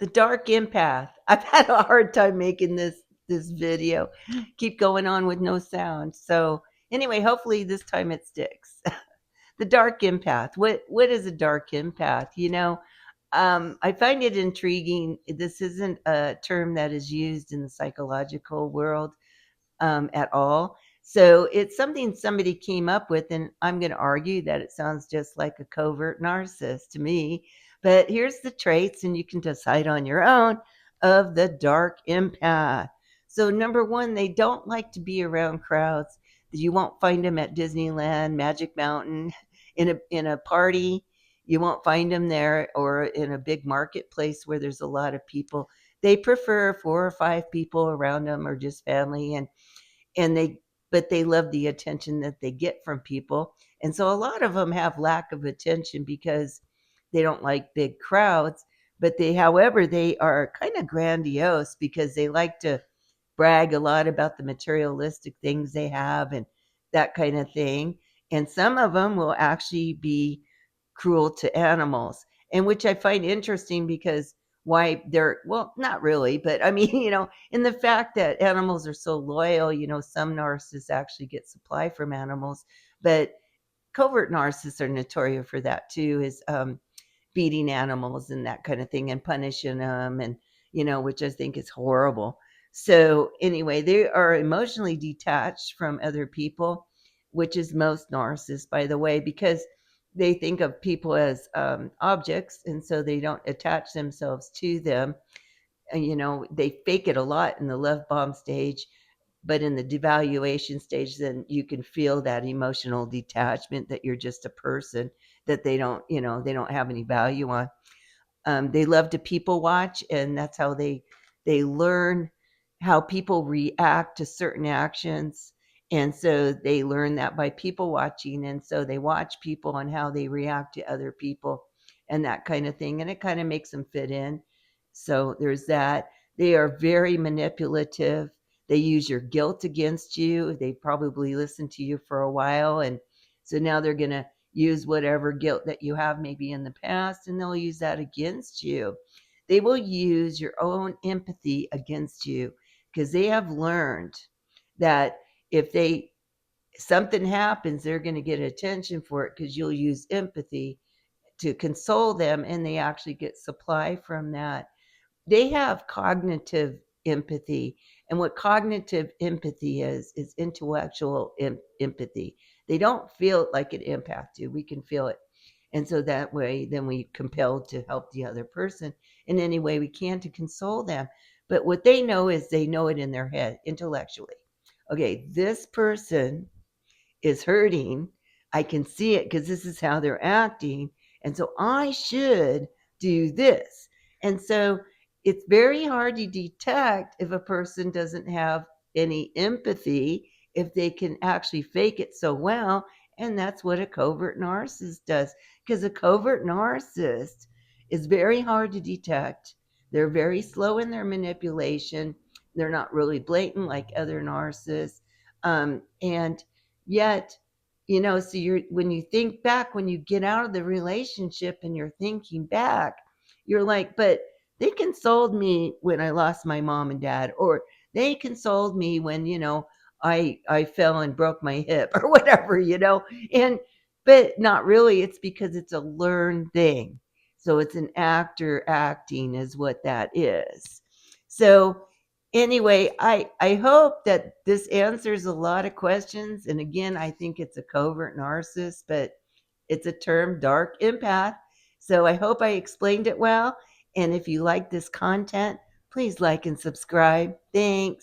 The dark empath. I've had a hard time making this video. Keep going on with no sound. So anyway, hopefully this time it sticks. The dark empath. What is a dark empath? I find it intriguing. This isn't a term that is used in the psychological world at all. So it's something somebody came up with, and I'm going to argue that it sounds just like a covert narcissist to me. But here's the traits, and you can decide on your own, of the dark empath. So, number one, they don't like to be around crowds. You won't find them at Disneyland, Magic Mountain, in a party. You won't find them there or in a big marketplace where there's a lot of people. They prefer 4 or 5 people around them or just family, and they love the attention that they get from people. And so a lot of them have lack of attention because they don't like big crowds, but they are kind of grandiose because they like to brag a lot about the materialistic things they have and that kind of thing. And some of them will actually be cruel to animals, and which I find interesting because why they're, well, not really, but I mean, in the fact that animals are so loyal, some narcissists actually get supply from animals, but covert narcissists are notorious for that too, is beating animals and that kind of thing and punishing them, and which I think is horrible. So anyway, they are emotionally detached from other people, which is most narcissists, by the way, because they think of people as objects, and so they don't attach themselves to them. And they fake it a lot in the love bomb stage, but in the devaluation stage, then you can feel that emotional detachment, that you're just a person, that they don't have any value on. They love to people watch, and that's how they learn how people react to certain actions. And so they learn that by people watching, and so they watch people on how they react to other people and that kind of thing, and it kind of makes them fit in. So there's that. They are very manipulative. They use your guilt against you. They probably listened to you for a while, and so now they're going to use whatever guilt that you have maybe in the past, and they'll use that against you. They will use your own empathy against you because they have learned that if they something happens, they're going to get attention for it because you'll use empathy to console them, and they actually get supply from that. They have cognitive empathy, and what cognitive empathy is intellectual empathy. They don't feel it like an empath do. We can feel it, and so that way then we compelled to help the other person in any way we can to console them. But what they know is they know it in their head intellectually. Okay, this person is hurting. I can see it because this is how they're acting. And so I should do this. And so it's very hard to detect if a person doesn't have any empathy, if they can actually fake it so well. And that's what a covert narcissist does. Because a covert narcissist is very hard to detect. They're very slow in their manipulation. They're not really blatant like other narcissists. And yet, so when you think back, when you get out of the relationship and you're thinking back, you're like, but they consoled me when I lost my mom and dad, or they consoled me when, I fell and broke my hip or whatever, and but not really. It's because it's a learned thing. So it's an actor acting is what that is. So anyway, I hope that this answers a lot of questions. And again, I think it's a covert narcissist, but it's a term, dark empath. So I hope I explained it well. And if you like this content, please like and subscribe. Thanks.